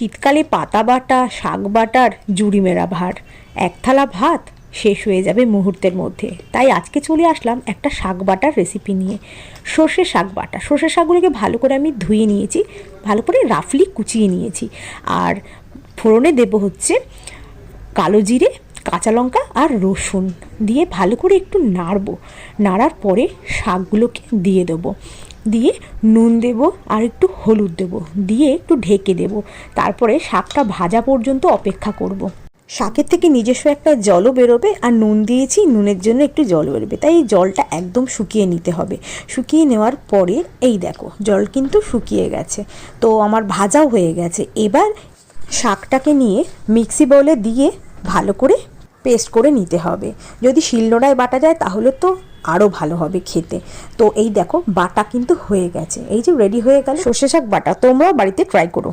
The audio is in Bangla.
শীতকালে পাতা বাটা, শাক বাটার জুড়ি মেরা ভার, এক থালা ভাত শেষ হয়ে যাবে মুহূর্তের মধ্যে। তাই আজকে চলে আসলাম একটা শাক বাটার রেসিপি নিয়ে। সর্ষে শাক বাটা, সর্ষে শাকগুলোকে ভালো করে আমি ধুয়ে নিয়েছি, ভালো করে রাফলি কুচিয়ে নিয়েছি। আর ফোড়নে দেব হচ্ছে কালো জিরে, কাঁচা লঙ্কা আর রসুন দিয়ে ভালো করে একটু নাড়বো। নাড়ার পরে শাকগুলোকে দিয়ে দেবো, দিয়ে নুন দেব আর একটু হলুদ দেব, দিয়ে একটু ঢেকে দেব। তারপরে শাকটা ভাজা পর্যন্ত অপেক্ষা করব। শাকের থেকে নিজস্ব একটা জলও বেরোবে, আর নুন দিয়েছি, নুনের জন্য একটু জল বেরোবে, তাই এই জলটা একদম শুকিয়ে নিতে হবে। শুকিয়ে নেওয়ার পরে এই দেখো জল কিন্তু শুকিয়ে গেছে, তো আমার ভাজাও হয়ে গেছে। এবার শাকটাকে নিয়ে মিক্সি বোলে দিয়ে ভালো করে পেস্ট করে নিতে হবে। যদি শিলনোড়ায় বাটা যায় তাহলে তো আরও ভালো হবে খেতে। তো এই দেখো বাটা কিন্তু হয়ে গেছে, এই যে রেডি হয়ে গেল সর্ষে শাক বাটা। তোমরাও বাড়িতে ট্রাই করো।